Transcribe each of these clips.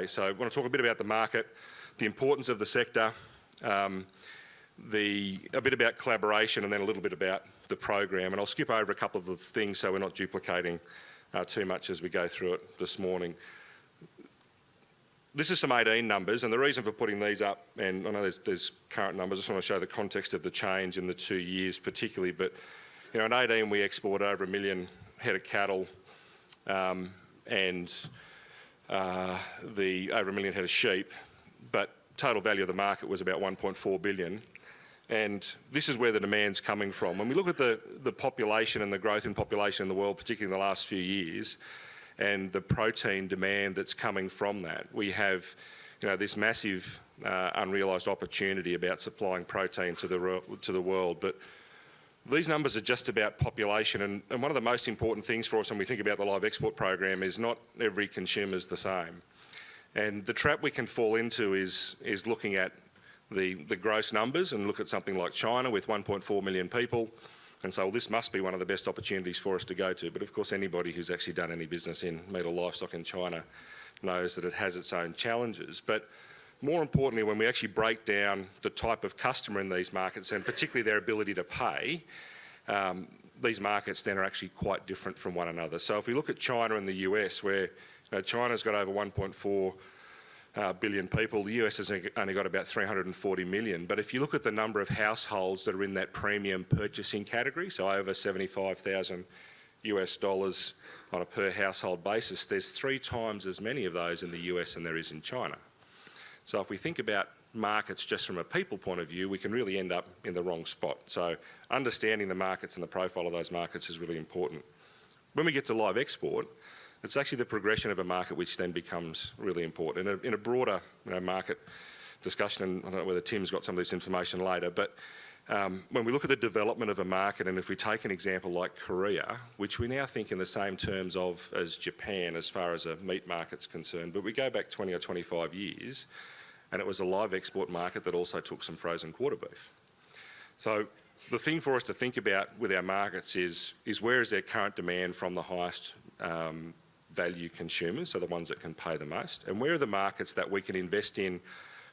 So I want to talk a bit about the market, the importance of the sector, a bit about collaboration, and then a little bit about the program. And I'll skip over a couple of things so we're not duplicating too much as we go through it this morning. This is some 18 numbers, and the reason for putting these up, and I know there's current numbers, I just want to show the context of the change in the 2 years particularly, but in 18 we exported over 1 million head of cattle and over 1 million head of sheep, but total value of the market was about 1.4 billion. And this is where the demand's coming from. When we look at the population and the growth in population in the world, particularly in the last few years, and the protein demand that's coming from that, we have this massive unrealised opportunity about supplying protein to the world. But these numbers are just about population, and one of the most important things for us when we think about the live export program is not every consumer is the same. And the trap we can fall into is looking at the gross numbers and look at something like China with 1.4 million people and say, well, this must be one of the best opportunities for us to go to. But of course, anybody who's actually done any business in meat or livestock in China knows that it has its own challenges. But more importantly, when we actually break down the type of customer in these markets, and particularly their ability to pay, these markets then are actually quite different from one another. So if we look at China and the US, where China's got over 1.4 billion people, the US has only got about 340 million. But if you look at the number of households that are in that premium purchasing category, so over $75,000 US on a per household basis, there's 3 times as many of those in the US than there is in China. So if we think about markets just from a people point of view, we can really end up in the wrong spot. So understanding the markets and the profile of those markets is really important. When we get to live export, it's actually the progression of a market which then becomes really important. In a broader market discussion, and I don't know whether Tim's got some of this information later, but when we look at the development of a market, and if we take an example like Korea, which we now think in the same terms of as Japan as far as a meat market's concerned, but we go back 20 or 25 years, and it was a live export market that also took some frozen quarter beef. So the thing for us to think about with our markets is where is their current demand from the highest value consumers, so the ones that can pay the most, and where are the markets that we can invest in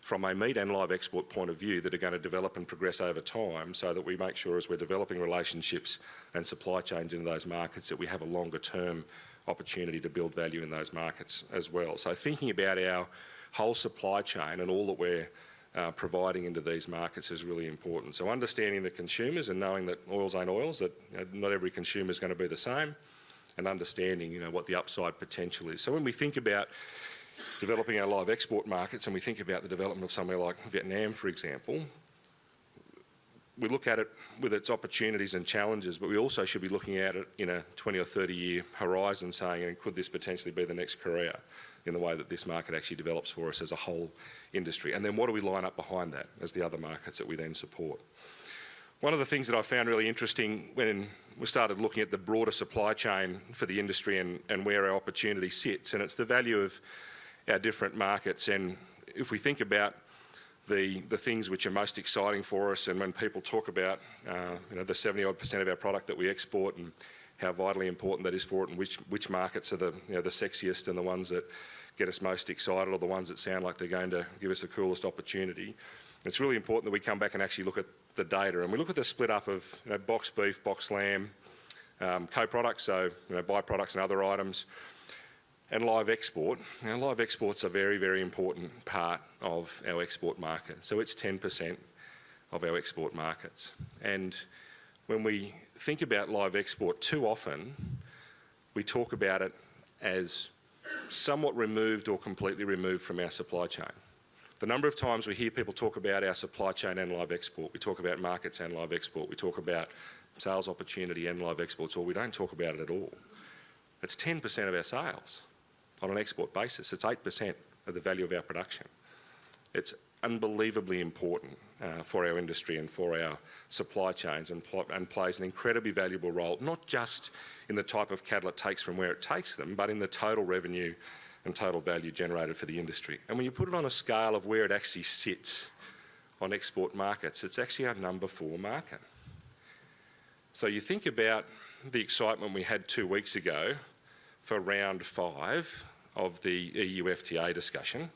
from a meat and live export point of view that are going to develop and progress over time, so that we make sure as we're developing relationships and supply chains in those markets that we have a longer term opportunity to build value in those markets as well. So thinking about our whole supply chain and all that we're providing into these markets is really important. So understanding the consumers and knowing that oils ain't oils, that not every consumer is going to be the same, and understanding what the upside potential is. So when we think about developing our live export markets and we think about the development of somewhere like Vietnam, for example, we look at it with its opportunities and challenges, but we also should be looking at it in a 20 or 30 year horizon, saying, could this potentially be the next Korea in the way that this market actually develops for us as a whole industry? And then what do we line up behind that as the other markets that we then support? One of the things that I found really interesting when we started looking at the broader supply chain for the industry and where our opportunity sits, and it's the value of our different markets. And if we think about the things which are most exciting for us, and when people talk about the 70-odd% of our product that we export and how vitally important that is for it, and which markets are the sexiest and the ones that get us most excited, or the ones that sound like they're going to give us the coolest opportunity, it's really important that we come back and actually look at the data, and we look at the split up of box beef, box lamb, co-products, so byproducts and other items, and live export. Now, live export's a very, very important part of our export market. So it's 10% of our export markets. And when we think about live export, too often we talk about it as somewhat removed or completely removed from our supply chain. The number of times we hear people talk about our supply chain and live export, we talk about markets and live export, we talk about sales opportunity and live exports, or we don't talk about it at all. It's 10% of our sales on an export basis. It's 8% of the value of our production. It's unbelievably important for our industry and for our supply chains, and plays an incredibly valuable role, not just in the type of cattle it takes from where it takes them, but in the total revenue and total value generated for the industry. And when you put it on a scale of where it actually sits on export markets, it's actually our number 4 market. So you think about the excitement we had 2 weeks ago for round 5 of the EU FTA discussion.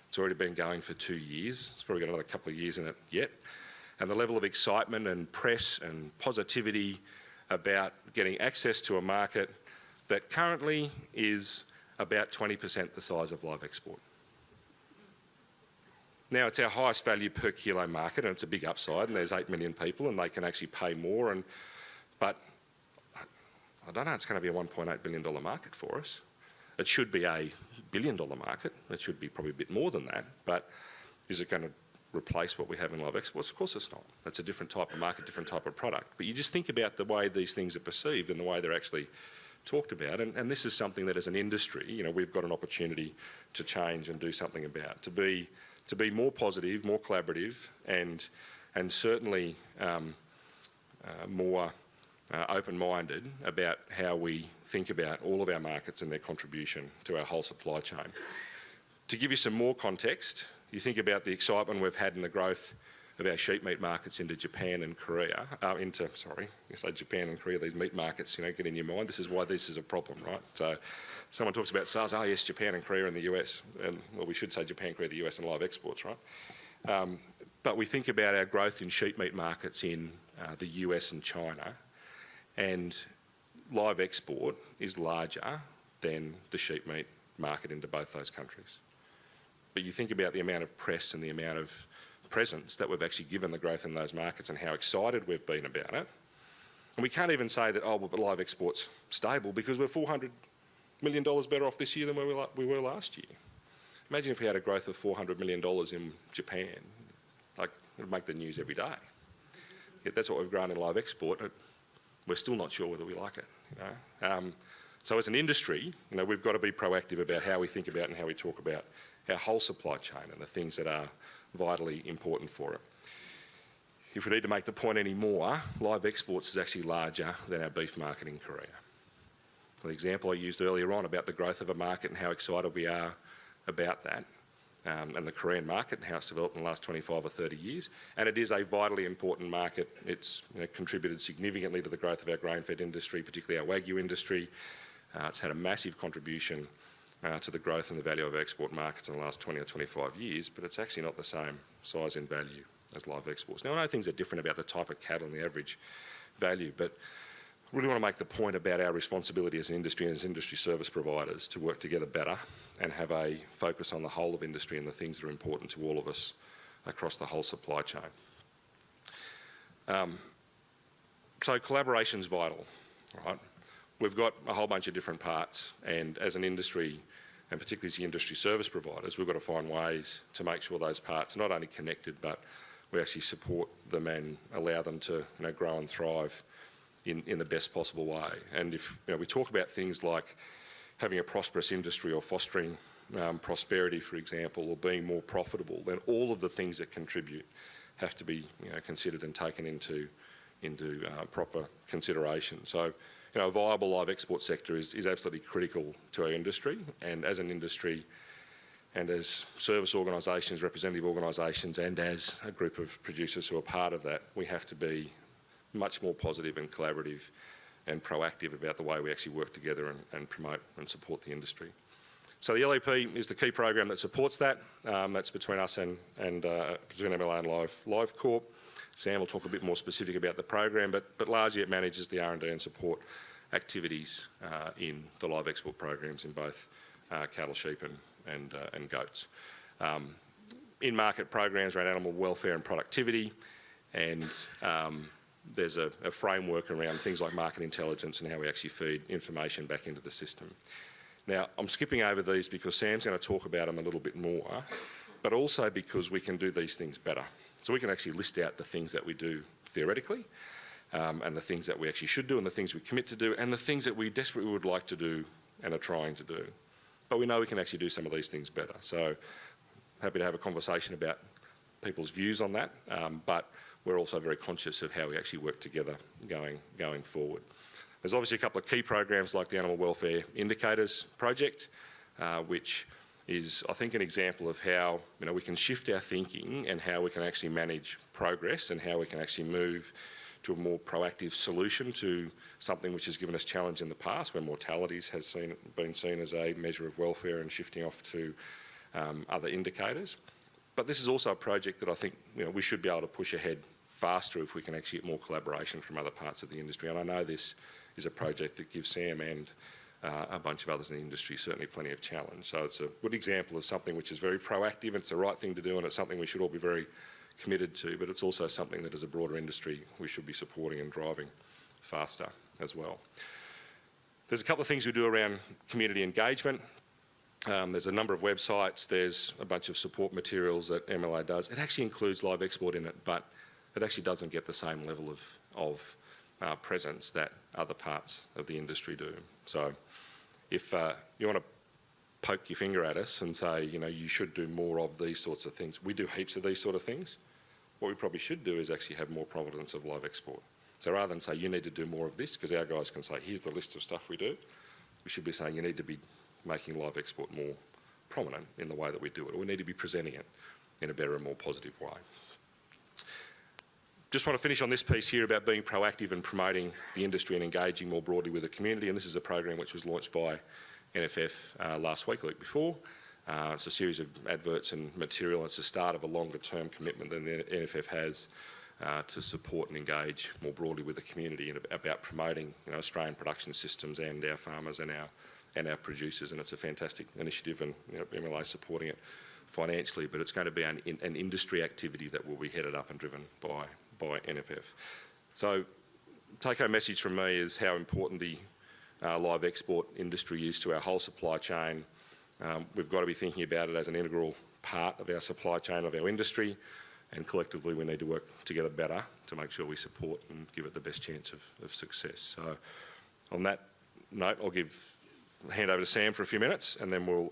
It's already been going for 2 years. It's probably got another couple of years in it yet. And the level of excitement and press and positivity about getting access to a market that currently is about 20% the size of live export. Now, it's our highest value per kilo market, and it's a big upside, and there's 8 million people, and they can actually pay more. But I don't know, it's going to be a $1.8 billion market for us. It should be a $1 billion market. It should be probably a bit more than that. But is it going to replace what we have in live exports? Of course it's not. It's a different type of market, different type of product. But you just think about the way these things are perceived and the way they're actually talked about. And this is something that as an industry, you know, we've got an opportunity to change and do something about, to be more positive, more collaborative, and certainly more open-minded about how we think about all of our markets and their contribution to our whole supply chain. To give you some more context, you think about the excitement we've had in the growth of our sheep meat markets into Japan and Korea, Japan and Korea, these meat markets, you know, get in your mind. This is why this is a problem, right? So someone talks about sales, oh yes, Japan and Korea and the US, and well, we should say Japan, Korea, the US and live exports, right? But we think about our growth in sheep meat markets in the US and China, and live export is larger than the sheep meat market into both those countries. But you think about the amount of press and the amount of presence that we've actually given the growth in those markets and how excited we've been about it. And we can't even say that, oh, well, but live export's stable because we're $400 million better off this year than we were last year. Imagine if we had a growth of $400 million in Japan. Like, it would make the news every day. Yet that's what we've grown in live export. We're still not sure whether we like it. You know? So as an industry, you know, we've got to be proactive about how we think about and how we talk about our whole supply chain and the things that are vitally important for it. If we need to make the point any more, live exports is actually larger than our beef market in Korea. The example I used earlier on about the growth of a market and how excited we are about that, and the Korean market and how it's developed in the last 25 or 30 years. And it is a vitally important market. It's, you know, contributed significantly to the growth of our grain-fed industry, particularly our Wagyu industry. It's had a massive contribution to the growth and the value of export markets in the last 20 or 25 years, but it's actually not the same size in value as live exports. Now, I know things are different about the type of cattle and the average value, but I really want to make the point about our responsibility as an industry and as industry service providers to work together better and have a focus on the whole of industry and the things that are important to all of us across the whole supply chain. So collaboration's vital, right? We've got a whole bunch of different parts, and as an industry, and particularly as the industry service providers, we've got to find ways to make sure those parts are not only connected, but we actually support them and allow them to, you know, grow and thrive in the best possible way. And if, you know, we talk about things like having a prosperous industry or fostering prosperity, for example, or being more profitable, then all of the things that contribute have to be, you know, considered and taken into proper consideration. So, you know, a viable live export sector is absolutely critical to our industry, and as an industry and as service organisations, representative organisations, and as a group of producers who are part of that, we have to be much more positive and collaborative and proactive about the way we actually work together and promote and support the industry. So the LEP is the key program that supports that. That's between us and between MLA and LiveCorp. Sam will talk a bit more specific about the program, but largely it manages the R&D and support activities in the live export programs in both cattle, sheep and goats. In-market programs around animal welfare and productivity, and there's a framework around things like market intelligence and how we actually feed information back into the system. Now, I'm skipping over these because Sam's going to talk about them a little bit more, but also because we can do these things better. So we can actually list out the things that we do theoretically, and the things that we actually should do, and the things we commit to do, and the things that we desperately would like to do and are trying to do. But we know we can actually do some of these things better. So happy to have a conversation about people's views on that, but we're also very conscious of how we actually work together going forward. There's obviously a couple of key programs like the Animal Welfare Indicators Project, which is, I think, an example of how, you know, we can shift our thinking and how we can actually manage progress and how we can actually move to a more proactive solution to something which has given us challenge in the past, where mortalities has been seen as a measure of welfare and shifting off to other indicators. But this is also a project that I think we should be able to push ahead faster if we can actually get more collaboration from other parts of the industry. And I know this is a project that gives Sam and a bunch of others in the industry certainly plenty of challenge. So it's a good example of something which is very proactive, it's the right thing to do, and it's something we should all be very committed to, but it's also something that as a broader industry we should be supporting and driving faster as well. There's a couple of things we do around community engagement. There's a number of websites, there's a bunch of support materials that MLA does. It actually includes LiveExport in it, but it actually doesn't get the same level of presence that other parts of the industry do. So if you want to poke your finger at us and say, you should do more of these sorts of things, we do heaps of these sort of things. What we probably should do is actually have more prominence of LiveExport. So rather than say you need to do more of this, because our guys can say here's the list of stuff we do, we should be saying you need to be making LiveExport more prominent in the way that we do it, or we need to be presenting it in a better and more positive way. Just want to finish on this piece here about being proactive and promoting the industry and engaging more broadly with the community, and this is a program which was launched by NFF last week or the week before. It's a series of adverts and material. It's the start of a longer term commitment that the NFF has to support and engage more broadly with the community and about promoting Australian production systems and our farmers and our producers, and it's a fantastic initiative, and MLA supporting it financially, but it's going to be an industry activity that will be headed up and driven by NFF. So take-home message from me is how important the live export industry is to our whole supply chain. We've got to be thinking about it as an integral part of our supply chain, of our industry, and collectively we need to work together better to make sure we support and give it the best chance of success. So on that note, I'll hand over to Sam for a few minutes and then we'll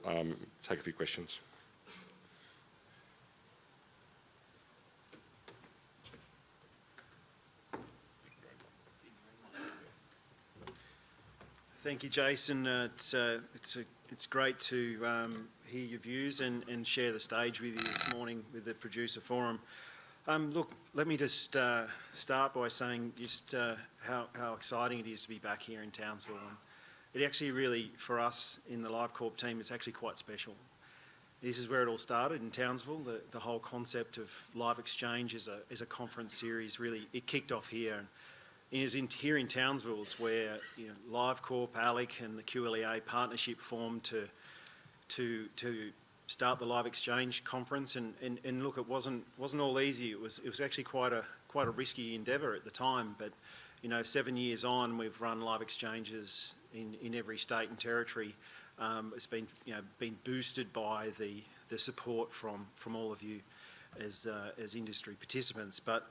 take a few questions. Thank you, Jason. It's great to hear your views and share the stage with you this morning with the Producer Forum. Look, let me just start by saying just how exciting it is to be back here in Townsville. And it actually really, for us in the LiveCorp team, it's actually quite special. This is where it all started in Townsville. The whole concept of LIVEXchange as a conference series, really, it kicked off here. And it is here in Townsville is where LiveCorp, LEP and the QLEA partnership formed to start the LiveXchange conference. And look, it wasn't all easy. It was actually quite a risky endeavour at the time. But 7 years on, we've run LiveXchanges in every state and territory. It's been boosted by the support from all of you as industry participants. But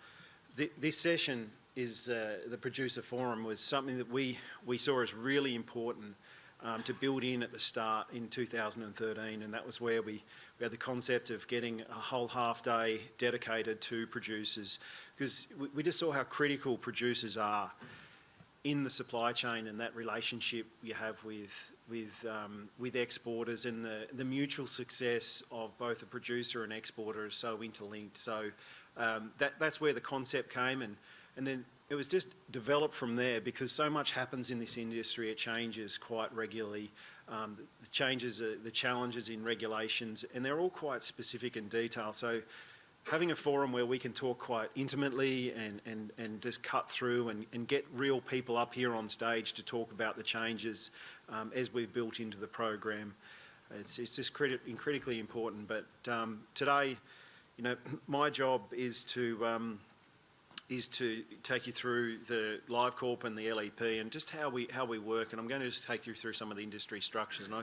this session is the Producer Forum was something that we saw as really important to build in at the start in 2013, and that was where we had the concept of getting a whole half day dedicated to producers, because we just saw how critical producers are in the supply chain and that relationship you have with exporters, and the mutual success of both a producer and exporter is so interlinked. So that's where the concept came, and then it was just developed from there, because so much happens in this industry. It changes quite regularly. The challenges in regulations, and they're all quite specific and detailed. So having a forum where we can talk quite intimately and just cut through and get real people up here on stage to talk about the changes as we've built into the program, it's just critically important. But today, my job is to take you through the LiveCorp and the LEP and just how we work, and I'm going to just take you through some of the industry structures. And I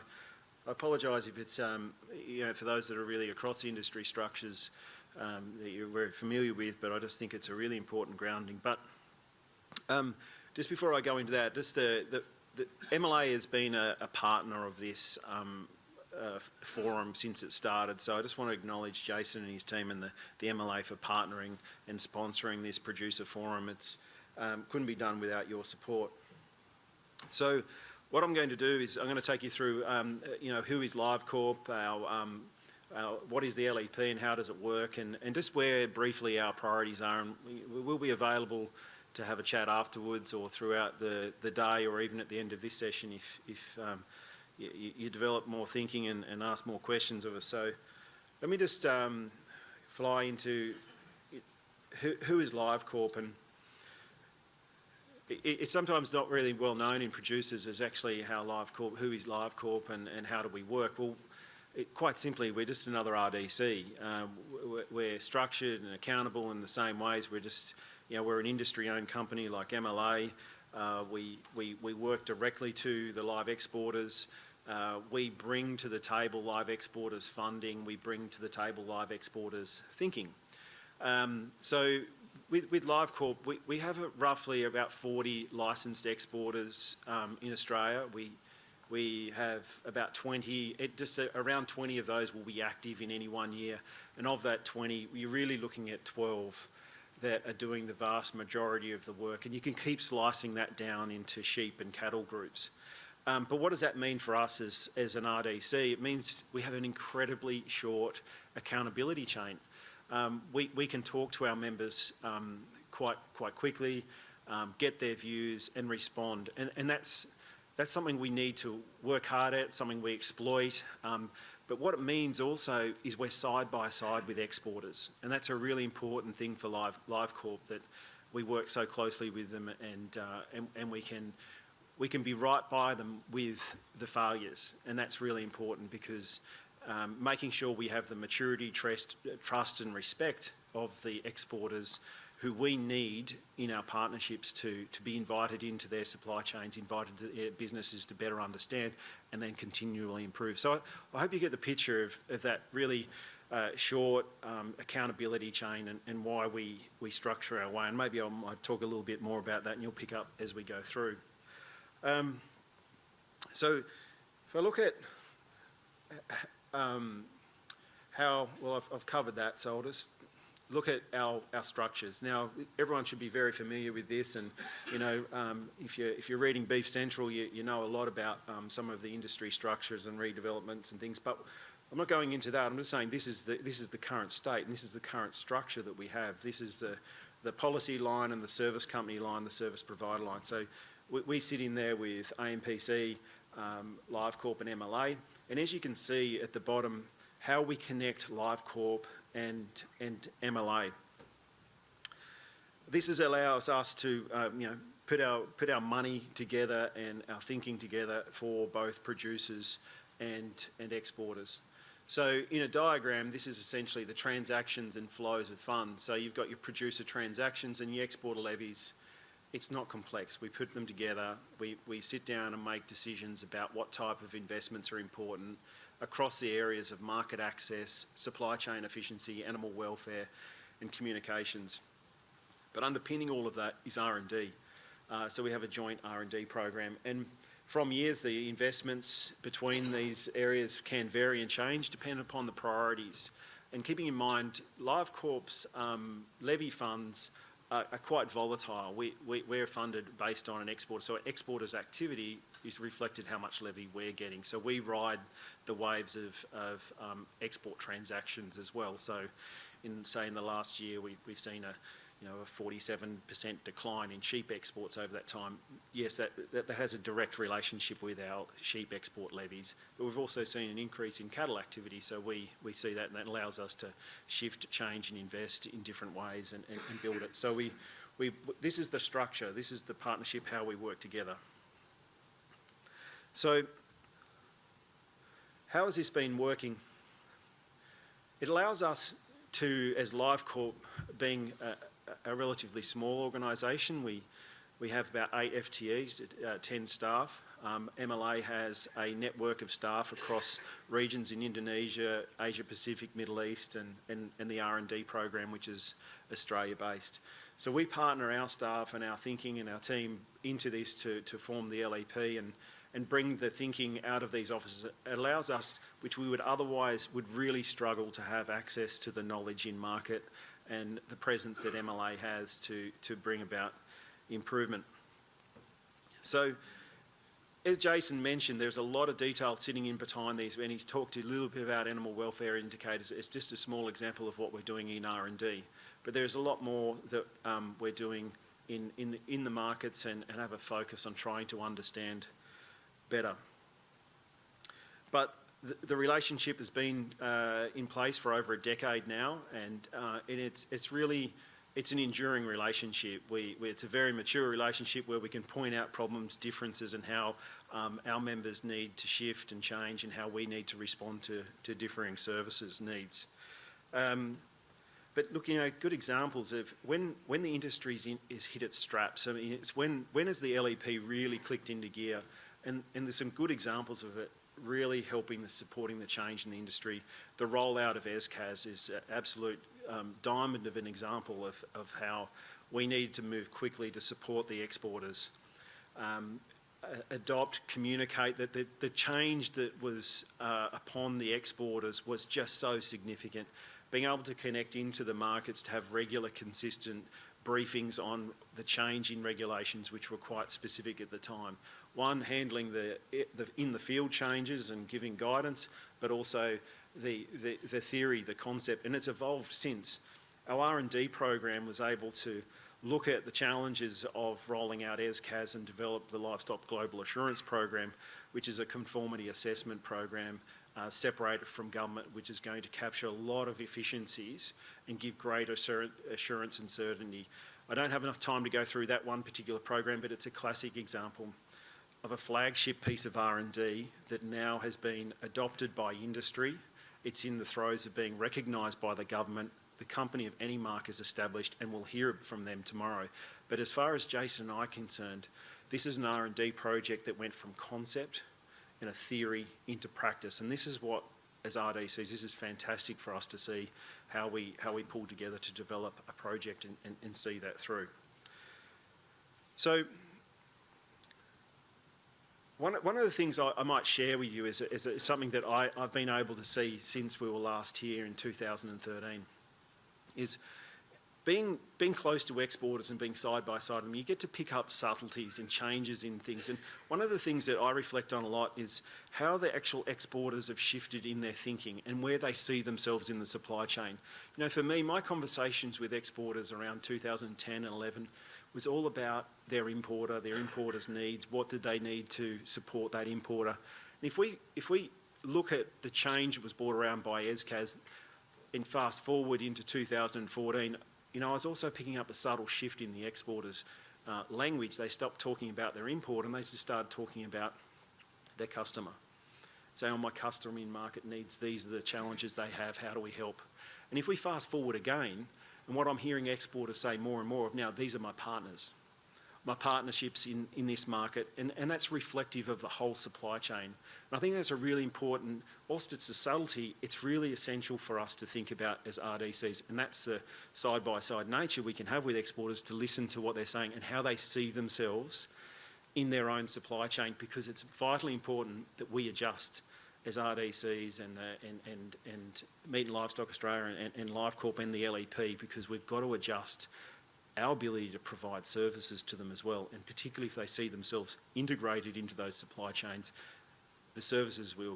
apologise if it's for those that are really across the industry structures that you're very familiar with, but I just think it's a really important grounding. But just before I go into that, just the MLA has been a partner of this forum since it started, so I just want to acknowledge Jason and his team and the MLA for partnering and sponsoring this Producer Forum. It's couldn't be done without your support. So what I'm going to do is I'm going to take you through who is LiveCorp, what is the LEP and how does it work, and just where briefly our priorities are, and we will be available to have a chat afterwards or throughout the day, or even at the end of this session if you develop more thinking and ask more questions of us. So let me just fly into who is LiveCorp, and it's sometimes not really well known in producers as actually who is LiveCorp and how do we work. Well, quite simply, we're just another RDC. We're structured and accountable in the same ways. We're an industry-owned company like MLA. We work directly to the live exporters. We bring to the table live exporters funding. We bring to the table live exporters thinking. So with LiveCorp, we have roughly about 40 licensed exporters in Australia. We have about 20, around 20 of those will be active in any one year. And of that 20, you're really looking at 12 that are doing the vast majority of the work. And you can keep slicing that down into sheep and cattle groups. But what does that mean for us as an RDC? It means we have an incredibly short accountability chain. We can talk to our members quite quickly, get their views and respond. And that's something we need to work hard at, something we exploit. But what it means also is we're side by side with exporters. And that's a really important thing for LiveCorp, that we work so closely with them and we can be right by them with the failures. And that's really important because making sure we have the maturity, trust and respect of the exporters who we need in our partnerships to be invited into their supply chains, invited to their businesses to better understand and then continually improve. So I hope you get the picture of that really short accountability chain and why we structure our way. And maybe I might talk a little bit more about that and you'll pick up as we go through. So if I look at I've covered that, so I'll just look at our structures. Now, everyone should be very familiar with this, and if you're reading Beef Central, you know a lot about some of the industry structures and redevelopments and things. But I'm not going into that. I'm just saying this is the current state, and this is the current structure that we have. This is the policy line and the service company line, the service provider line. So we sit in there with AMPC, LiveCorp and MLA. And as you can see at the bottom, how we connect LiveCorp and MLA. This allows us to put our money together and our thinking together for both producers and exporters. So in a diagram, this is essentially the transactions and flows of funds. So you've got your producer transactions and your exporter levies. It's not complex. We put them together. We sit down and make decisions about what type of investments are important across the areas of market access, supply chain efficiency, animal welfare, and communications. But underpinning all of that is R&D. So we have a joint R&D program. And from years, the investments between these areas can vary and change depending upon the priorities. And keeping in mind, LiveCorp's levy funds are quite volatile. We're funded based on an export. So an exporter's activity is reflected how much levy we're getting. So we ride the waves of export transactions as well. So in the last year, we've seen a 47% decline in sheep exports over that time. Yes, that has a direct relationship with our sheep export levies, but we've also seen an increase in cattle activity, so we see that, and that allows us to shift, change and invest in different ways and build it. So this is the structure, this is the partnership, how we work together. So how has this been working? It allows us to, as LiveCorp, being a relatively small organisation, we have about 8 FTEs, 10 staff. MLA has a network of staff across regions in Indonesia, Asia Pacific, Middle East, and the R&D program, which is Australia-based. So we partner our staff and our thinking and our team into this to form the LEP and bring the thinking out of these offices. It allows us, which we would really struggle to have access to the knowledge in market and the presence that MLA has to bring about improvement. So, as Jason mentioned, there's a lot of detail sitting in behind these, and he's talked a little bit about animal welfare indicators. It's just a small example of what we're doing in R&D. But there's a lot more that we're doing in the markets and have a focus on trying to understand better. But the relationship has been in place for over a decade now, and it's an enduring relationship. It's a very mature relationship where we can point out problems, differences, and how our members need to shift and change, and how we need to respond to differing services needs. But look, good examples of when the industry is hit its straps. I mean, it's when has the LEP really clicked into gear? And there's some good examples of it really helping supporting the change in the industry. The rollout of ESCAS is an absolute diamond of an example of how we need to move quickly to support the exporters. Adopt, communicate that the change that was upon the exporters was just so significant. Being able to connect into the markets, to have regular, consistent briefings on the change in regulations, which were quite specific at the time. One, handling the in the field changes and giving guidance, but also the theory, the concept, and it's evolved since. Our R&D program was able to look at the challenges of rolling out ESCAS and develop the Livestock Global Assurance Program, which is a conformity assessment program separated from government, which is going to capture a lot of efficiencies and give greater assurance and certainty. I don't have enough time to go through that one particular program, but it's a classic example of a flagship piece of R&D that now has been adopted by industry. It's in the throes of being recognised by the government. The company of any mark is established, and we'll hear from them tomorrow. But as far as Jason and I are concerned, this is an R&D project that went from concept and a theory into practice. And this is what, as RDCs, this is fantastic for us to see how we pull together to develop a project and see that through. So one of the things I might share with you is something that I've been able to see since we were last here in 2013, is being close to exporters and being side by side with them. You get to pick up subtleties and changes in things. And one of the things that I reflect on a lot is how the actual exporters have shifted in their thinking and where they see themselves in the supply chain. For me, my conversations with exporters around 2010 and 11 was all about their importer's needs. What did they need to support that importer? And if we look at the change that was brought around by ESCAS and fast forward into 2014, I was also picking up a subtle shift in the exporters' language. They stopped talking about their import and they just started talking about their customer. Say, my customer in market needs, these are the challenges they have, how do we help? And if we fast forward again, and what I'm hearing exporters say more and more of now, these are my partners. My partnerships in this market, and that's reflective of the whole supply chain. And I think that's a really important, whilst it's a subtlety, it's really essential for us to think about as RDCs, and that's the side-by-side nature we can have with exporters to listen to what they're saying and how they see themselves in their own supply chain, because it's vitally important that we adjust as RDCs and Meat and Livestock Australia and LiveCorp and the LEP, because we've got to adjust our ability to provide services to them as well, and particularly if they see themselves integrated into those supply chains. The services we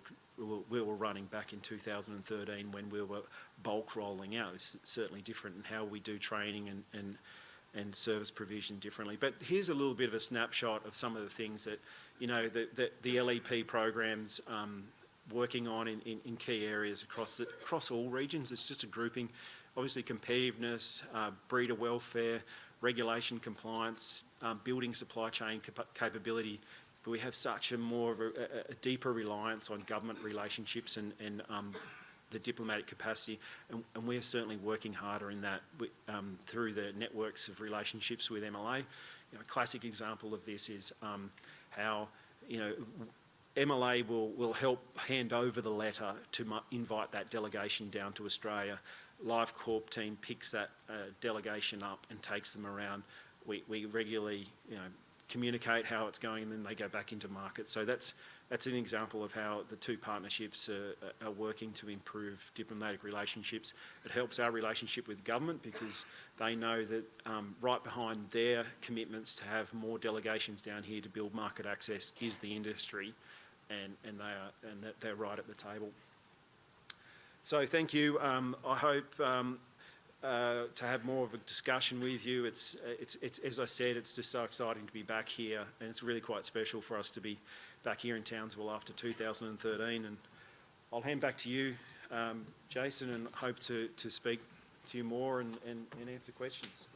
were running back in 2013 when we were bulk rolling out is certainly different, and how we do training and service provision differently. But here's a little bit of a snapshot of some of the things that the LEP programs working on in key areas across all regions. It's just a grouping. Obviously competitiveness, breeder welfare, regulation compliance, building supply chain capability, but we have such a more of a deeper reliance on government relationships and the diplomatic capacity, and we're certainly working harder in that through the networks of relationships with MLA. A classic example of this is how MLA will help hand over the letter to invite that delegation down to Australia. LiveCorp team picks that delegation up and takes them around. We regularly, communicate how it's going, and then they go back into market. So that's an example of how the two partnerships are working to improve diplomatic relationships. It helps our relationship with government because they know that right behind their commitments to have more delegations down here to build market access is the industry, and they're right at the table. So thank you. I hope to have more of a discussion with you. It's as I said, it's just so exciting to be back here, and it's really quite special for us to be back here in Townsville after 2013. And I'll hand back to you, Jason, and hope to speak to you more and answer questions.